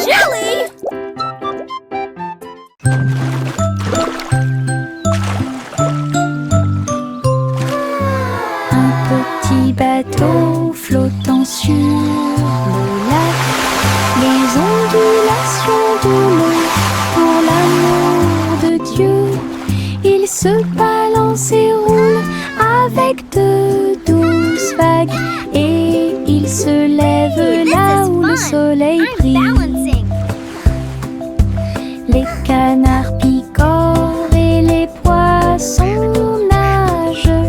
jelly! Un petit bateau flottant sur le lac, les ondulations de l'eau, pour l'amour de Dieu, il se balance et roule avec de douces vagues, et il se lève là où le soleil brille. Balancing. Les canards picorent et les poissons nagent.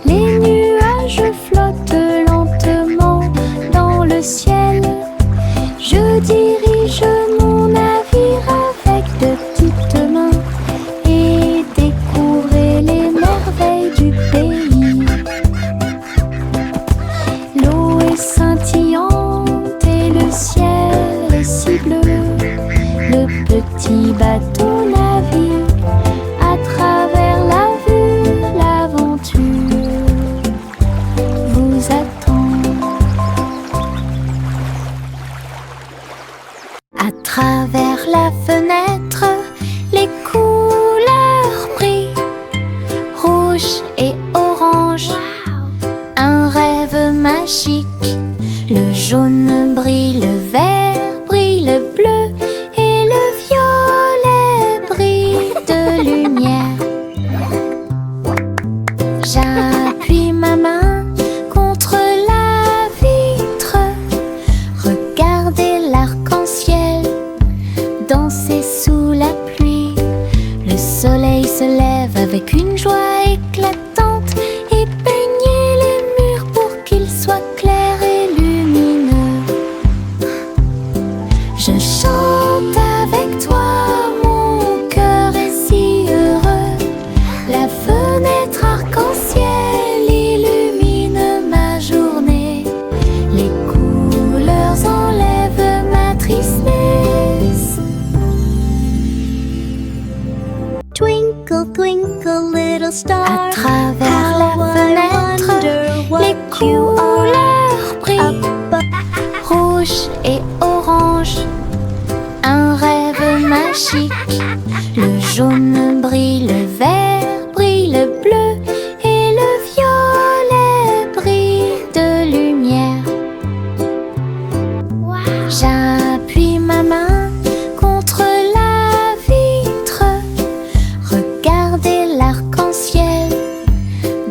Les nuages flottent lentement dans le ciel. Je dirige mon navire avec de petites mains et découvrez les merveilles du pays. L'eau est scintillante et le ciel est si bleu. Le petit bateau navigue à travers la vue. L'aventure vous attend. À travers la fenêtre, les couleurs brillent, rouge et orange. Un rêve magique. Le jaune brille, le vert brille, le bleu et le violet brille de lumière. J'appuie ma main contre la vitre. Regardez l'arc-en-ciel danser sous la pluie. Le soleil se lève avec une joie éclatante et peignez les murs pour qu'ils soient clairs et lumineux. Je chante avec toi, mon cœur est si heureux. La fenêtre arc-en-ciel illumine ma journée. Les couleurs enlèvent ma tristesse. Twinkle, twinkle, little star. À travers la How I fenêtre, wonder what les you couleurs brillent, rouge et orange. Un rêve magique. Le jaune brille, le vert brille, le bleu et le violet brille de lumière. J'appuie ma main contre la vitre. Regardez l'arc-en-ciel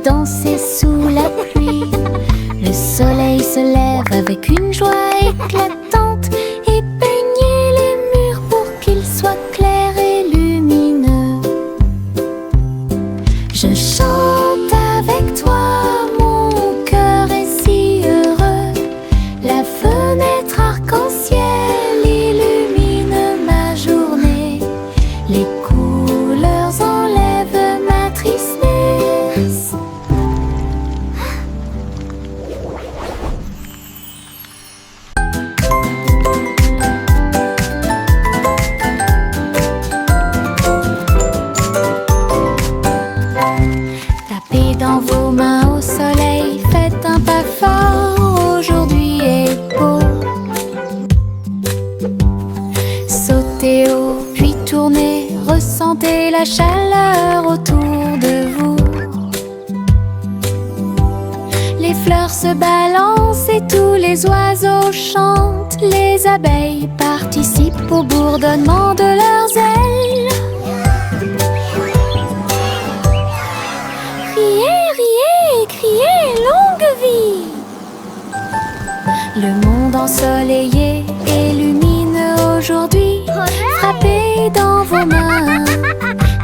danser sous la pluie. Le soleil se lève avec une joie éclatante et peignez les murs pour qu'ils soient clairs et lumineux. Je chante avec toi, mon cœur est si heureux. La fenêtre arc-en-ciel illumine ma journée. Les couleurs enlèvent ma tristesse. Tapez dans vos mains au soleil, faites un pas fort, aujourd'hui est beau. Sautez haut, puis tournez, ressentez la chaleur autour de vous. Les fleurs se balancent et tous les oiseaux chantent. Les abeilles participent au bourdonnement de leurs ailes. Riez, riez, criez, longue vie. Le monde ensoleillé illumine aujourd'hui. Frappez dans vos mains,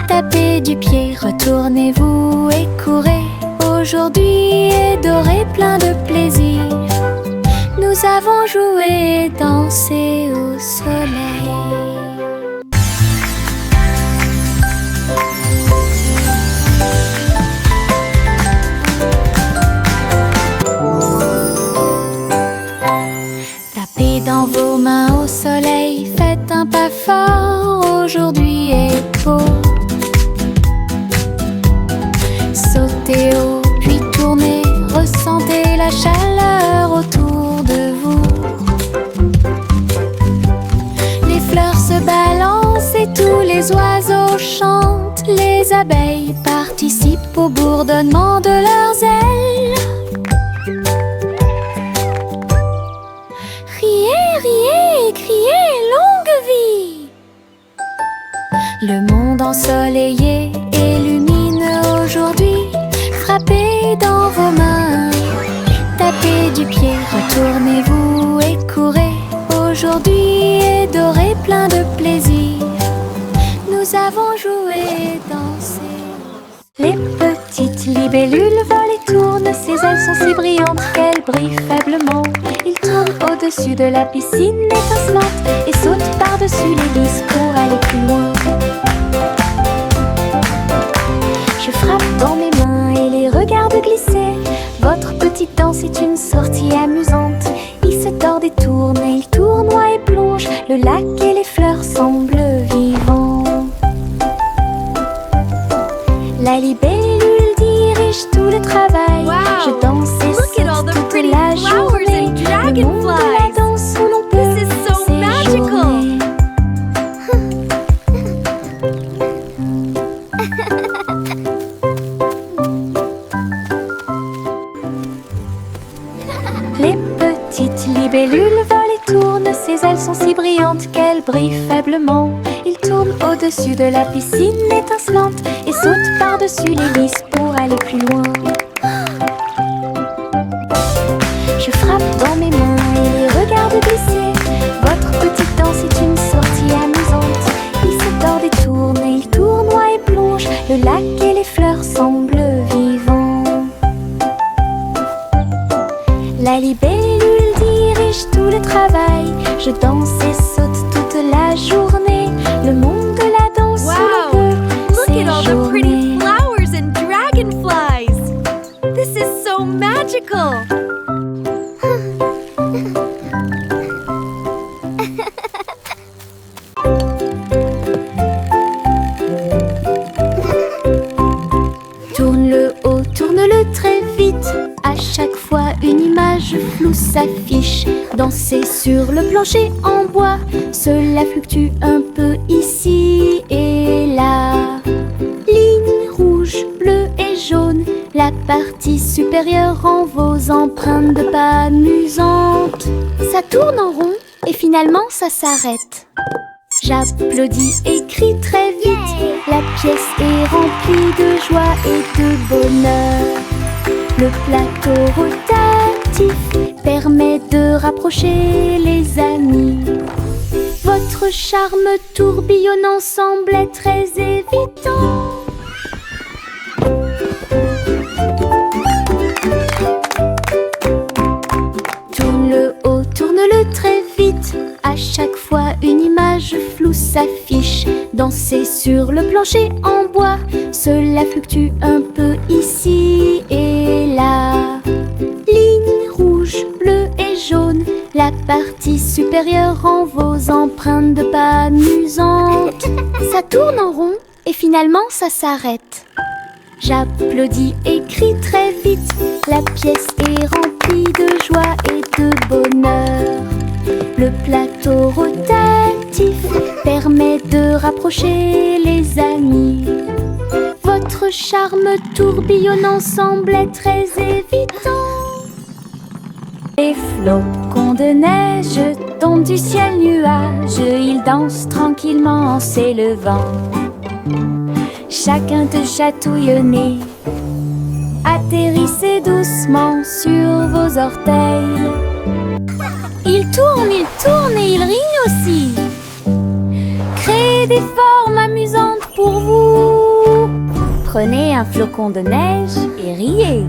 tapez du pied, retournez-vous et courez. Aujourd'hui est doré, plein de plaisir. Nous avons joué et dansé au soleil. Tapez dans vos mains au soleil, faites un pas fort, aujourd'hui est beau. Sautez haut, puis tournez, ressentez la chaleur autour de vous. Les bourdonnement de leurs ailes. Riez, riez et criez longue vie. Le monde ensoleillé et lumineux aujourd'hui. Frappez dans vos mains, tapez du pied, retournez-vous et courez. Aujourd'hui est doré, plein de plaisir. Nous avons joué, dansé. Les petites libellules volent et tournent. Ses ailes sont si brillantes qu'elles brillent faiblement. Ils tournent au-dessus de la piscine étincelante et sautent par-dessus les lisses pour aller plus loin. Je frappe dans mes mains et les regarde glisser. Votre petite danse est une sortie amusante. Il se tord et tourne et il tournoie et plonge. Le lac et les fleurs semblent vivants. La libellule dirige tout le travail. Wow. Je danse et Look at all saute the toute pretty la flowers journée. and Le monde de la dragonflies. danse où l'on peut This is so magical. séjourner. Les petites libellules volent et tournent. Ses ailes sont si brillantes qu'elles brillent faiblement. Ils tournent au-dessus de la piscine étincelante et sautent par-dessus les lisses pour aller plus loin. Je frappe dans mes mains et les regarde glisser. Votre petite danse est une sortie amusante. Il se tord et tourne et il tournoie et plonge. Le lac et les fleurs semblent vivants. La libellule dirige tout le travail. Je danse et saute toute la journée. Le monde de la danse où Wow. l'on peut Look at all the pretty séjourner. flowers and dragonflies. This is so magical. Tourne-le haut, tourne-le très vite. À chaque fois une image floue s'affiche. Danser sur le plancher en bois. Cela fluctue un peu ici et là. Ligne rouge, bleue et jaune. La partie supérieure rend vos empreintes de pas amusantes. Ça tourne en rond et finalement ça s'arrête. J'applaudis et crie très vite. La pièce est remplie de joie et de bonheur. Le plateau rotatif permet de rapprocher les amis. Votre charme tourbillonnant semble très évident. Tourne-le haut, tourne-le très vite. À chaque fois une image floue s'affiche. Danser sur le plancher en bois. Cela fluctue un peu ici et là. Ligne rouge, bleue et jaune. La partie supérieure rend vos empreintes de pas amusantes. Ça tourne en rond et finalement ça s'arrête. J'applaudis et crie très vite. La pièce est remplie de joie et de bonheur. Le plateau rotatif permet de rapprocher les amis. Votre charme tourbillonnant semble très évident. Les flocons de neige tombent du ciel nuage. Ils dansent tranquillement en s'élevant. Chacun te chatouille au nez. Atterrissez doucement sur vos orteils. Il tourne et il rit aussi. Créez des formes amusantes pour vous. Prenez un flocon de neige et riez.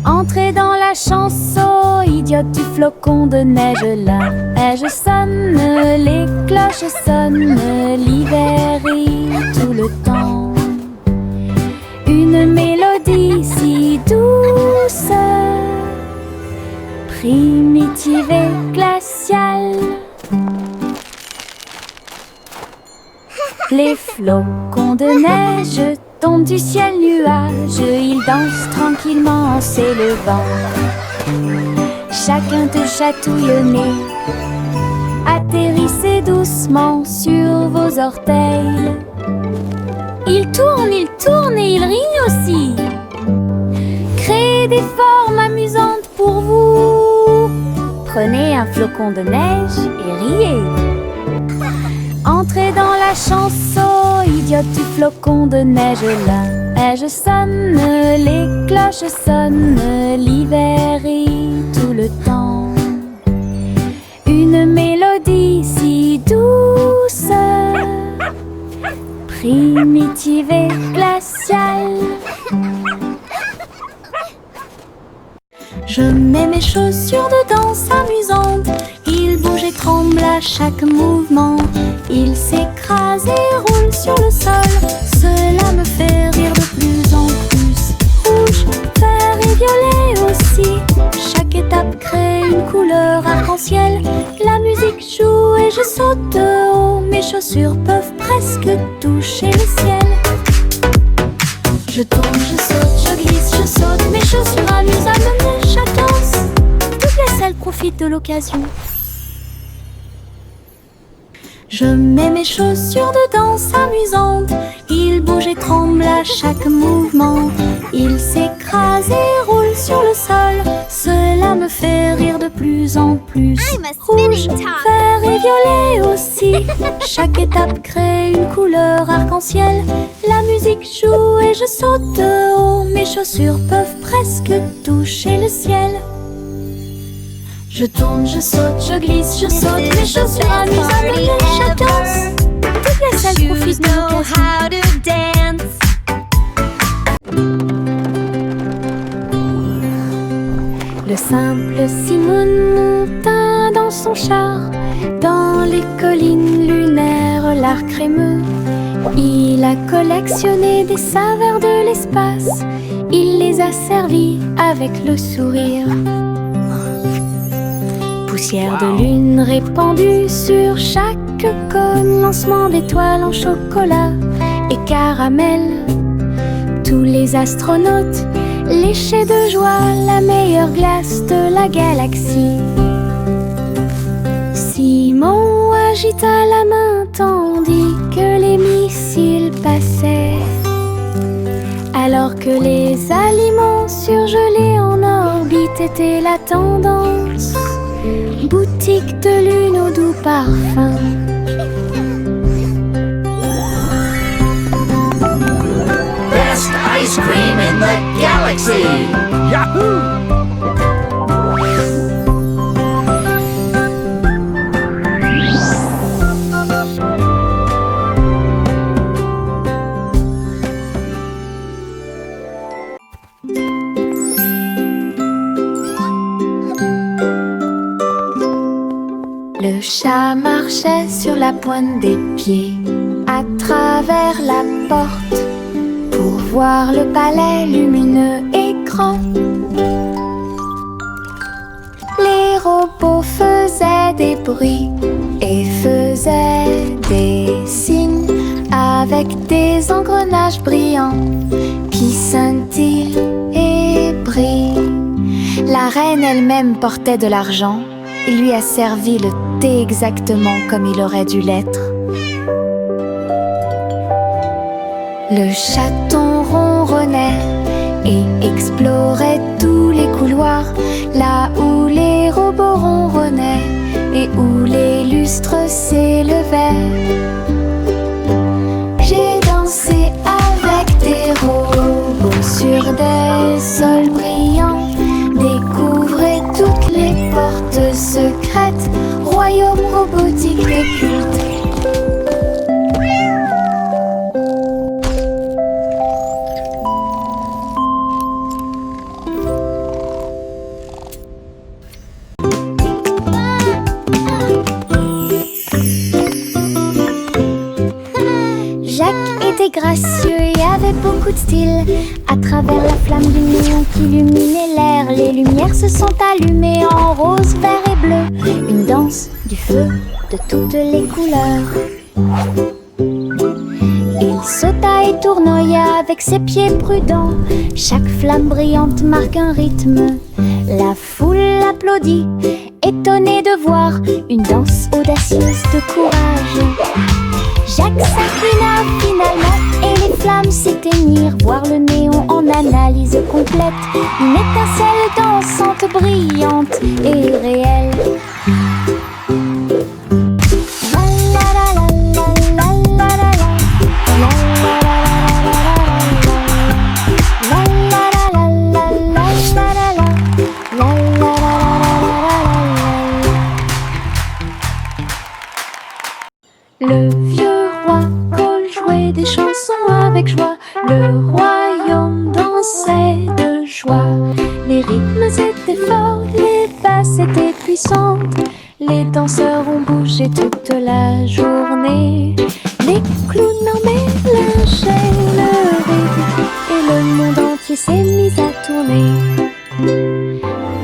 Entrez dans la chanson idiote du flocon de neige. La neige sonne, les cloches sonnent, l'hiver rit tout le temps. Une mélodie si douce, primitive et glaciale. Les flocons de neige tombent du ciel nuage. Ils dansent tranquillement en s'élevant. Chacun te chatouille au nez. Atterrissez doucement sur vos orteils. Il tourne et il rit aussi. Créez des formes amusantes pour vous. Prenez un flocon de neige et riez. Entrez dans la chanson idiote du flocon de neige. La neige sonne, les cloches sonnent, l'hiver rit tout le temps. Une mélodie si douce, primitive et glaciale. Je mets mes chaussures de danse amusantes. Ils bougent et tremblent à chaque mouvement. Ils s'écrasent et roulent sur le sol. Cela me fait rire de plus en plus. Rouge, vert et violet aussi. Chaque étape crée une couleur arc-en-ciel. La musique joue et je saute de haut. Mes chaussures peuvent presque toucher le ciel. Je tourne, je saute, je glisse, je saute. Mes chaussures amusent à me mener chaque danse. Toutes les selles profitent de l'occasion. Je mets mes chaussures de danse amusantes. Ils bougent et tremblent à chaque mouvement. Ils s'écrasent et roulent sur le sol. Cela me fait rire de plus en plus. I'm a Rouge, spinning top. vert et violet aussi. Chaque étape crée une couleur arc-en-ciel. La musique joue et je saute de haut. Mes chaussures peuvent presque toucher le ciel. Je tourne, je saute, je glisse, je saute. Mes chaussures amusent à me mener chaque danse. Toutes les selles profitent de l'occasion. How to dance. Le simple Simone monta dans son char, dans les collines lunaires, l'art crémeux. Il a collectionné des saveurs de l'espace. Il les a servis avec le sourire. Poussière de lune répandue sur chaque cône, lancement d'étoiles en chocolat et caramel. Tous les astronautes léchaient de joie la meilleure glace de la galaxie. Simon agita la main tandis que les missiles passaient. Alors que les aliments surgelés en orbite étaient la tendance. Boutique de lune au doux parfum. Best ice cream in the galaxy! Yahoo! Le chat marchait sur la pointe des pieds à travers la porte pour voir le palais lumineux et grand. Les robots faisaient des bruits et faisaient des signes avec des engrenages brillants qui scintillent et brillent. La reine elle-même portait de l'argent. Il lui a servi le thé exactement comme il aurait dû l'être. Le chaton ronronnait et explorait tous les couloirs, là où les robots ronronnaient et où les lustres s'élevaient. J'ai dansé avec des robots sur des sols brillants. Découvrez toutes les portes secrètes, royaume robotique et culte. Jacques était gracieux et avait beaucoup de style. À travers la flamme du néon qui illuminait l'air, les lumières se sont allumées en rose, vert et bleu. Une danse du feu de toutes les couleurs. Il sauta et tournoya avec ses pieds prudents. Chaque flamme brillante marque un rythme. La foule applaudit, étonnée de voir une danse audacieuse de courage. Jacques s'inclina finalement et les flamme s'éteignir, voir le néon en analyse complète. Une étincelle dansante, brillante et réelle. Le vieux roi Cole jouait des chansons avec joie. Le royaume dansait de joie. Les rythmes étaient forts, les basses étaient puissantes. Les danseurs ont bougé toute la journée. Les clowns en mélangeaient le rythme et le monde entier s'est mis à tourner.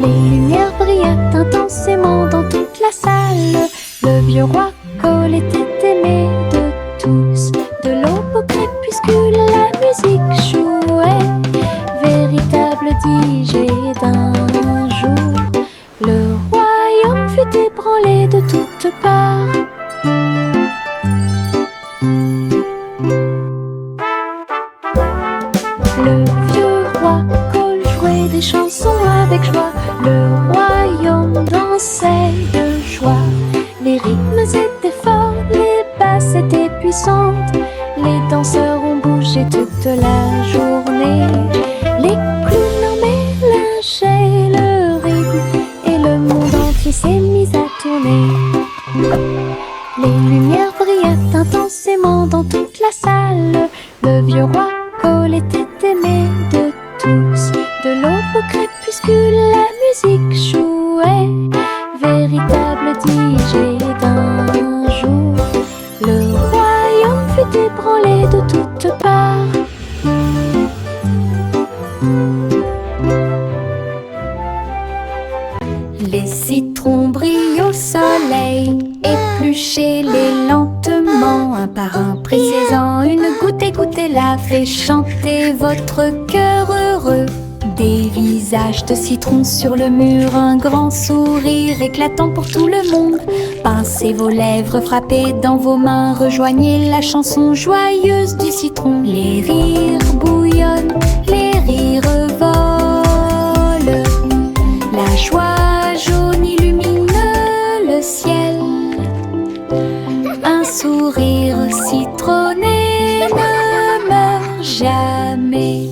Les lumières brillaient intensément dans toute la salle. Le vieux roi Cole était aimé de tous. De l'aube au crépuscule, la musique jouait. Véritable DJ d'un jour. Le royaume fut ébranlé de toutes parts. Le vieux roi Cole jouait des chansons avec joie. Le royaume dansait de joie. Les rythmes étaient forts, les basses étaient puissantes. Les danseurs ont bougé toute la journée. Les clowns en mélangeaient le rythme et le monde entier s'est mis à tourner. Les lumières brillaient intensément dans toute la salle. Le vieux roi Cole était aimé de tous. De l'aube au crépuscule, la musique jouait. Véritable DJ d'un jour. Le royaume fut ébranlé de toutes parts. Les citrons brillent au soleil, épluchez-les lentement, un par un, pressez-en une goutte, écoutez-la, fait chanter votre cœur heureux. Des visages de citron sur le mur, un grand sourire éclatant pour tout le monde. Pincez vos lèvres, frappez dans vos mains, rejoignez la chanson joyeuse du citron. Les rires bouillonnent, les rires volent. La joie jaune illumine le ciel. Un sourire citronné ne meurt jamais.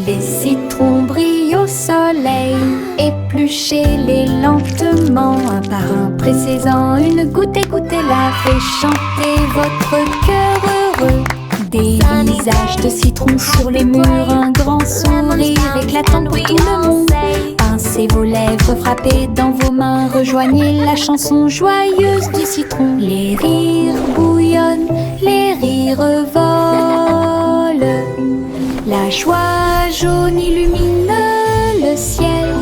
Les citrons brillent au soleil, épluchez-les lentement, un par un, pressez-en une goutte, écoutez-la, fait chanter votre cœur heureux. Des visages de citron sur les murs, un grand sourire éclatant pour tout le monde. Pincez vos lèvres, frappez dans vos mains, rejoignez la chanson joyeuse du citron. Les rires bouillonnent, les rires volent. La joie jaune illumine le ciel.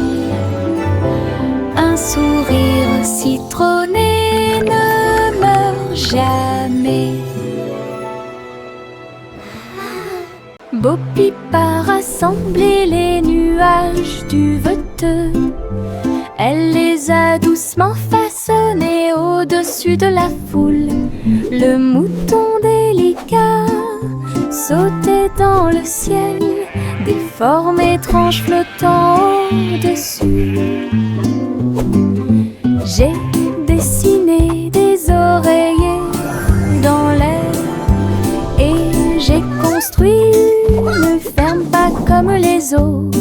Un sourire citronné ne meurt jamais. Bo Peep a rassemblé les nuages du veteux. Elle les a doucement façonnés au-dessus de la foule. Le mouton délicat sautait dans le ciel, des formes étranges flottant au-dessus. J'ai dessiné des oreillers dans l'air et j'ai construit une ferme pas comme les autres.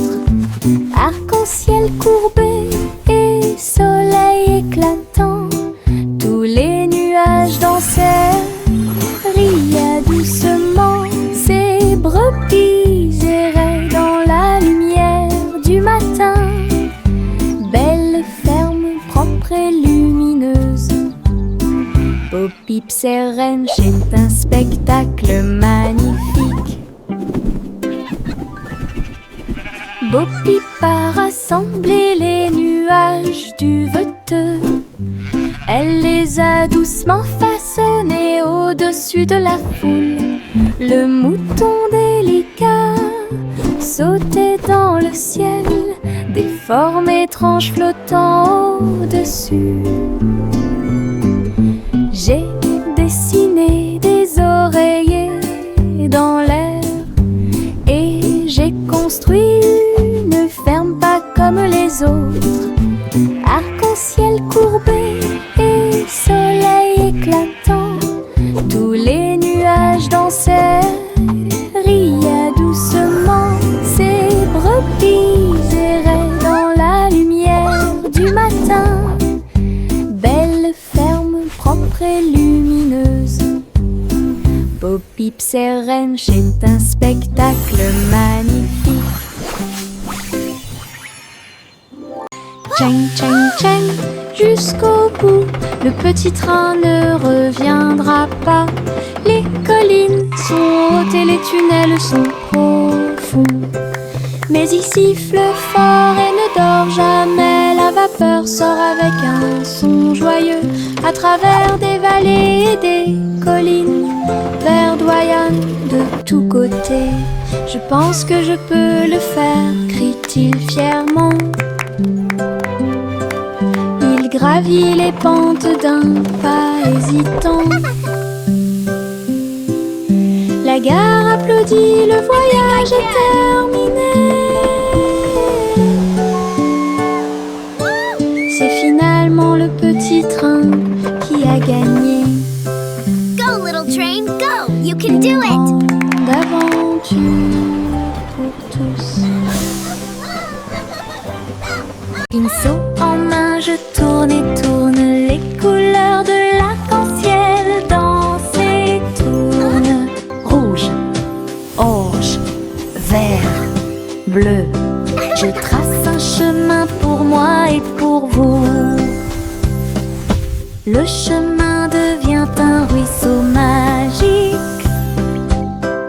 Arc-en-ciel courbé et soleil éclatant, tous les nuages dansèrent, riaient doucement. Ces brebis erraient dans la lumière du matin. Belle ferme propre et lumineuse. Bo Peep sereine, c'est un spectacle magnifique. Bo Peep a rassemblé les nuages du veteux. Elle les a doucement façonnés au-dessus de la foule. Le mouton délicat sautait dans le ciel, des formes étranges flottant au-dessus. J'ai dessiné les autres. Arc-en-ciel courbé et soleil éclatant, tous les nuages dansaient, riaient doucement. Ces brebis erraient dans la lumière du matin. Belle ferme propre et lumineuse, Bo Peep sereine, c'est un spectacle magnifique. Tchang, tchang, tchang, jusqu'au bout, le petit train ne reviendra pas. Les collines sont hautes et les tunnels sont profonds, mais il siffle fort et ne dort jamais. La vapeur sort avec un son joyeux à travers des vallées et des collines, verdoyant de tous côtés. Je pense que je peux le faire, crie-t-il fièrement. Il gravit les pentes d'un pas hésitant. La gare applaudit, le voyage est terminé. C'est finalement le petit train qui a gagné. Go, little train, go! You can do it! Grande aventure pour tous. Pinceau en main, je tourne et tourne, les couleurs de l'arc-en-ciel dansent et tournent. Rouge, orange, vert, bleu. Je trace un chemin pour moi et pour vous. Le chemin devient un ruisseau magique,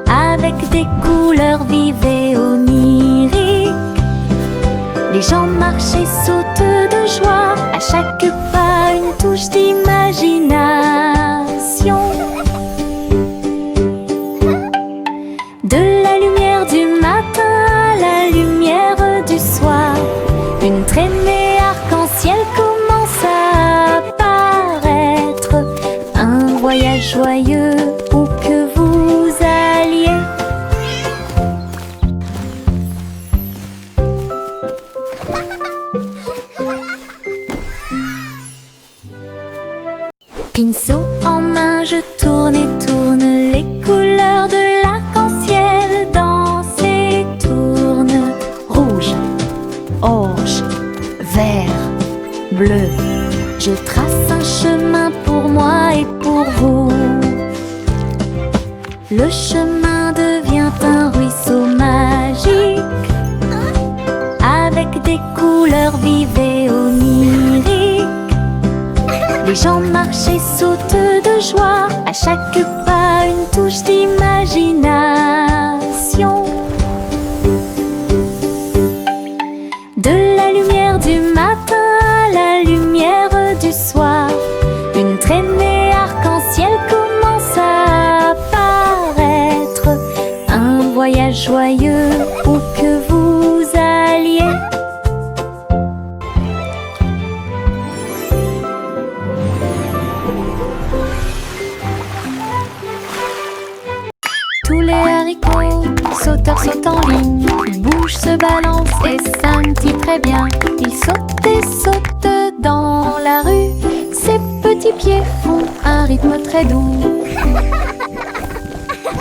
avec des couleurs vives et oniriques. Les gens marchent et sautent de joie, à chaque pas une touche d'imagination. De la lumière du matin à la lumière du soir, une traînée arc-en-ciel commence à apparaître. Un voyage joyeux où que vous alliez. Pinceau en main, je tourne et tourne, les couleurs de l'arc-en-ciel dansent et tournent. Rouge, orange, vert, bleu. Je trace un chemin pour moi et pour vous. Le chemin devient un ruisseau magique, avec des couleurs vives et oniriques. Les gens marchent et sautent de joie, à chaque pas une touche d'imagination. De la lumière du matin à la lumière du soir, une traînée arc-en-ciel commence à apparaître. Un voyage joyeux où que vous alliez. Tous les haricots sauteurs sautent en ligne, ils bougent, se balancent et scintillent très bien. Ils sautent et sautent dans la rue, ses petits pieds font un rythme très doux.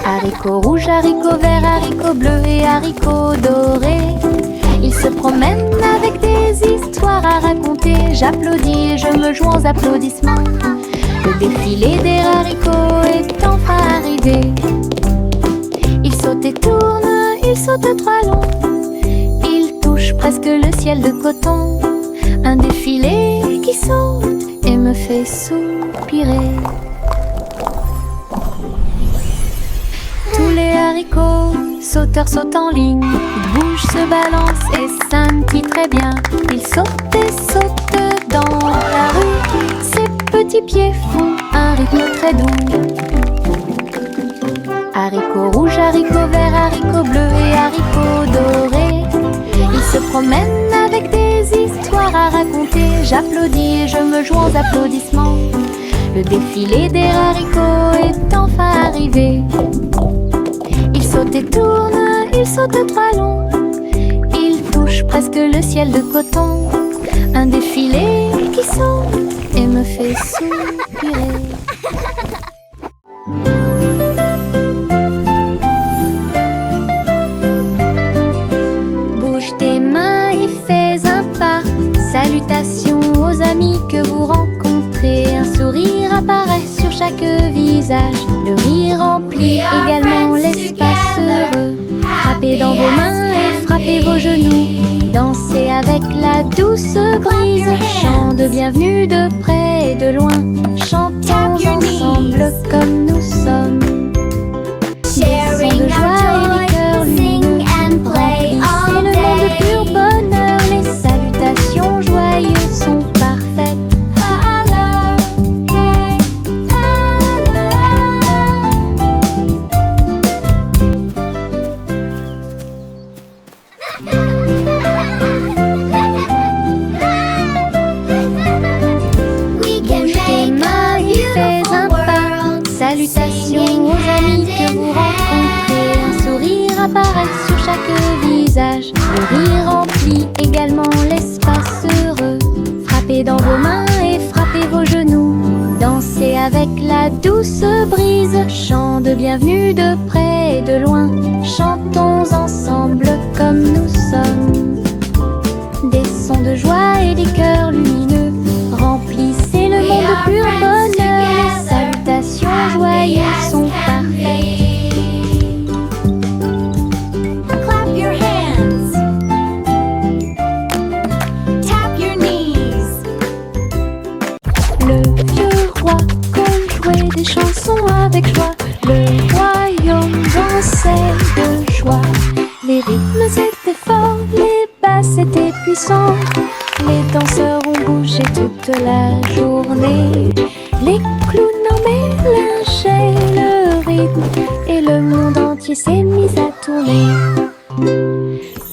Haricots rouges, haricots verts, haricots bleus et haricots dorés, ils se promènent avec des histoires à raconter. J'applaudis et je me joins aux applaudissements. Le défilé des haricots est enfin arrivé. Ils sautent et tournent, ils sautent trois longs, ils touchent presque le ciel de coton. Un défilé qui saute et me fait soupirer. Tous les haricots sauteurs sautent en ligne, ils bougent, se balancent et scintillent très bien. Ils sautent et sautent dans la rue, ses petits pieds font un rythme très doux. Haricots rouges, haricots verts, haricots bleus et haricots dorés, ils se promènent avec des histoires à raconter. J'applaudis et je me joins aux applaudissements. Le défilé des haricots est enfin arrivé. Ils sautent et tournent, ils sautent trois longs, ils touchent presque le ciel de coton. Un défilé qui saute et me fait soupirer. Bouge tes mains et fais un pas. Salutations aux amis que vous rencontrez. Un sourire apparaît sur chaque visage. Le rire remplit également l'espace heureux. Frappez dans vos mains et frappez vos genoux. Dansez avec la douce brise. Chant de bienvenue de près et de loin. Chantons ensemble comme nous sommes. Sharing de joie et les cœurs lumineux. C'est le monde de pur bonheur. Les salutations joyeuses sont parfaites. Salutations aux amis que vous rencontrez. Un sourire apparaît sur chaque visage. Le rire remplit également l'espace heureux. Frappez dans vos mains et frappez vos genoux. Dansez avec la douce brise. Chant de bienvenue de près et de loin. Chantons ensemble comme nous sommes. Des sons de joie et des cœurs lumineux. Remplissez le monde de pur bonheur. Les salutations joyeuses sont parfaites. Clap your hands. Tap your knees. Le vieux roi Colt jouait des chansons avec joie. Le royaume dansait de joie. Les rythmes étaient forts, les basses étaient puissantes. Les danseurs ont bougé toute la journée. Les clowns en mélangeaient le rythme et le monde entier s'est mis à tourner.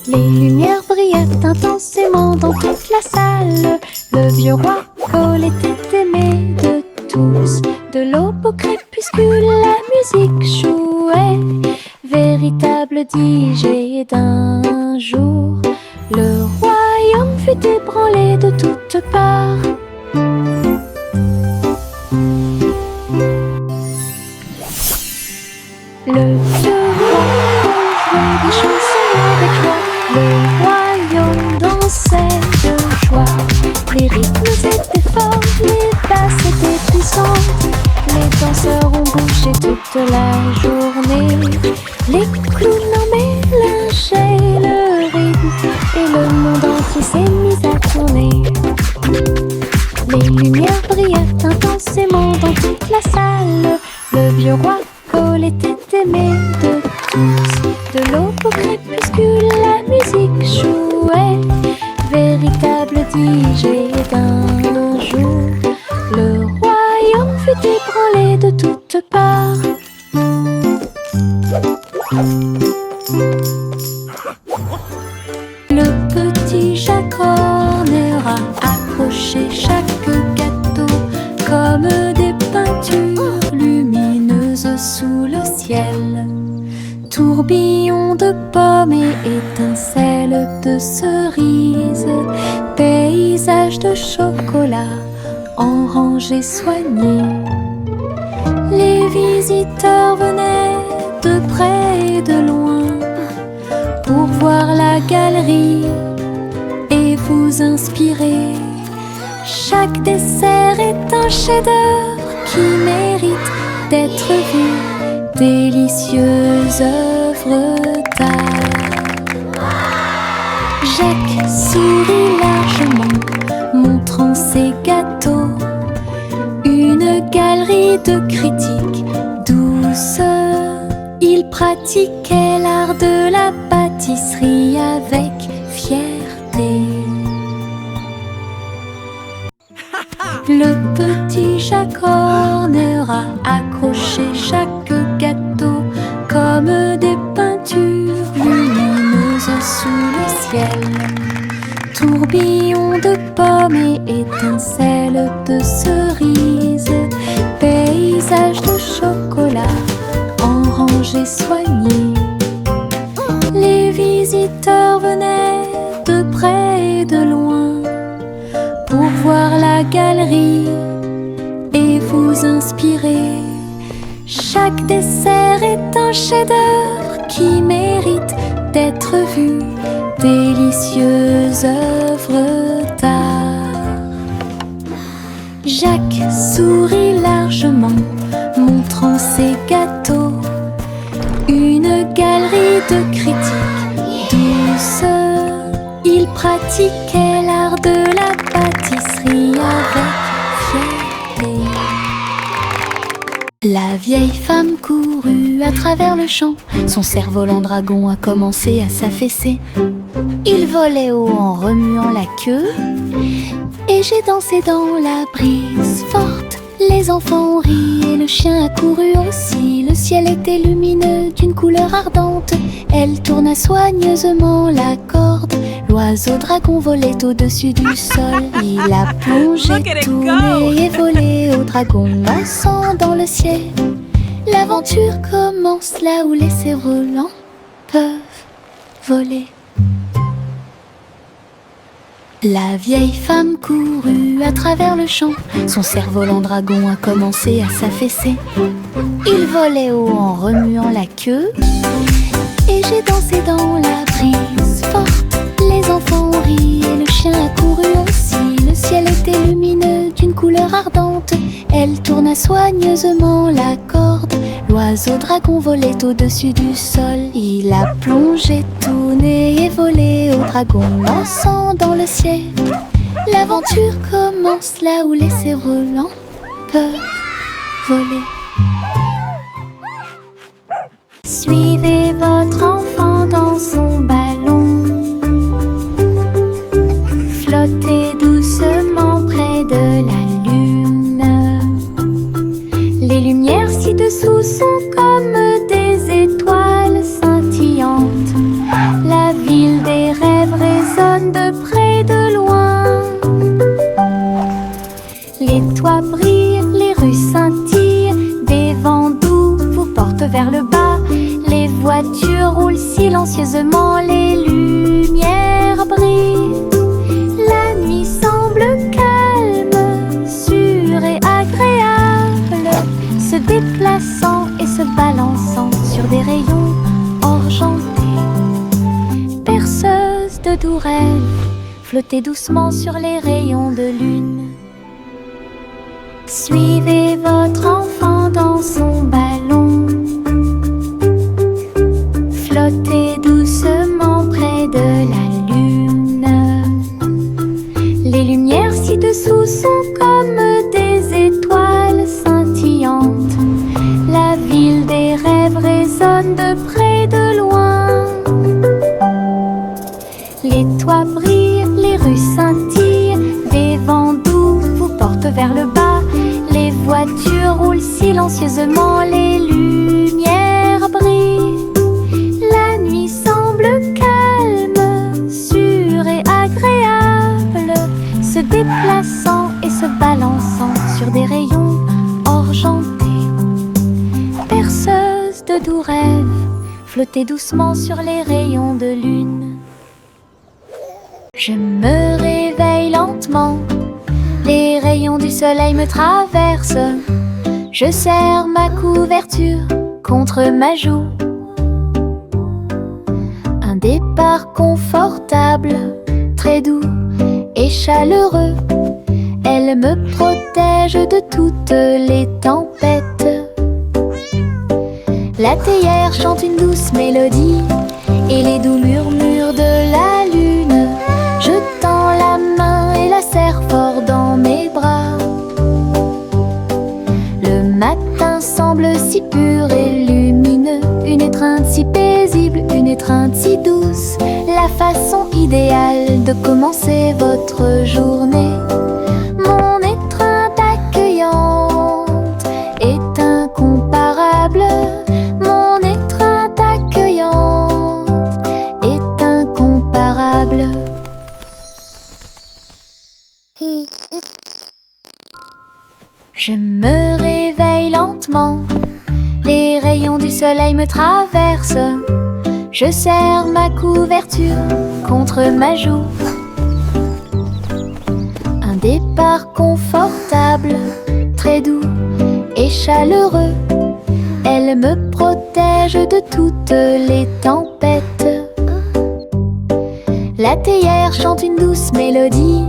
Les lumières brillaient intensément dans toute la salle. Le vieux roi Colt était aimé de tous. De l'aube au crépuscule, la musique jouait. Véritable DJ d'un jour, le royaume fut ébranlé de toutes parts. Le vieux roi jouait des chansons avec joie. Le royaume dansait de joie. Les rythmes étaient forts, les basses étaient puissantes. Les danseurs ont bougé toute la journée. Les clowns en mélangeaient le rythme et le monde entier s'est mis à tourner. Les lumières brillaient intensément dans toute la salle. Le vieux roi Colt était aimé de tous. De l'aube au crépuscule, la musique jouait. Véritable DJ d'un jour, le royaume fut ébranlé de toutes parts. Le petit Jacques Horner a accroché chaque gâteau comme des peintures lumineuses sous le ciel. Tourbillon de pommes et étincelles de cerises, paysage de chocolat en rangées soignées. Les visiteurs venaient de près et de loin pour voir la galerie et vous inspirer. Chaque dessert est un chef-d'œuvre qui mérite d'être vu. Délicieuses œuvres d'art. Jacques sourit largement, montrant ses gâteaux. Une galerie de critiques douce. Il pratiquait l'art de la pâtisserie avec fierté. Le petit Jacques Horner a accroché chaque gâteau comme des peintures lumineuses sous le ciel. Tourbillon de pommes et étincelles de cerises, paysage de chocolat en rangées soignées. Les visiteurs venaient de près de loin pour voir la galerie et vous inspirer. Chaque dessert est un chef-d'œuvre qui mérite d'être vu, délicieuse œuvre d'art. Jacques sourit largement, montrant ses gâteaux. Une galerie de critiques douce. Il pratiquait l'art de la pâtisserie avec fierté. La vieille femme courut à travers le champ. Son cerf-volant dragon a commencé à s'affaisser. Il volait haut en remuant la queue, et j'ai dansé dans la brise forte. Les enfants ont ri et le chien a couru aussi. Le ciel était lumineux d'une couleur ardente. Elle tourna soigneusement la corde. L'oiseau dragon volait au-dessus du sol. Il a plongé, tourné et volé au dragon dansant dans le ciel. L'aventure commence là où les cerfs-volants peuvent voler. La vieille femme courut à travers le champ. Son cerf-volant dragon a commencé à s'affaisser. Il volait haut en remuant la queue, et j'ai dansé dans la brise forte. Les enfants ont ri et le chien a couru aussi. Le ciel était lumineux d'une couleur ardente. Elle tourna soigneusement la corde. L'oiseau dragon volait au-dessus du sol. Il a plongé, tourné et volé au dragon dansant dans le ciel. L'aventure commence là où les cerfs-volants peuvent voler. Suivez votre enfant dans son ballon. Flottez doucement près de la lune. Les lumières ci-dessous sont comme des étoiles scintillantes. La ville des rêves résonne de près et de loin. Les toits brillent, les rues scintillent. Des vents doux vous portent vers le bas. Les voitures roulent silencieusement, les lumières brillent. La nuit semble calme, sûre et agréable, se déplaçant et se balançant sur des rayons argentés. Berceuse de doux rêves, flottez doucement sur les rayons de lune. Suivez votre enfant dans son ballon. Flottez doucement près de la lune. Les lumières ci-dessous sont comme des étoiles scintillantes. La ville des rêves résonne de près et de loin. Les toits brillent, les rues scintillent. Des vents doux vous portent vers le bas. Les voitures roulent silencieusement, les lumières brillent. La nuit semble calme, sûre et agréable, se déplaçant et se balançant sur des rayons argentés. Berceuse de doux rêves, flottez doucement sur les rayons de lune. Je me réveille lentement, les rayons du soleil me traversent. Je serre ma couverture contre ma joue. Un départ confortable, très doux et chaleureux. Elle me protège de toutes les tempêtes. La théière chante une douce mélodie et les doux murmures de la lune. Je tends la main et la serre fort dans mes bras. Le matin semble si pur et lumineux, une étreinte si paisible, une étreinte si douce, la façon idéale de commencer votre journée. Mon étreinte accueillante est incomparable. Mon étreinte accueillante est incomparable. Je me réveille lentement, les rayons du soleil me traversent. Je serre ma couverture contre ma joue. départ confortable, très doux et chaleureux. Elle me protège de toutes les tempêtes. La théière chante une douce mélodie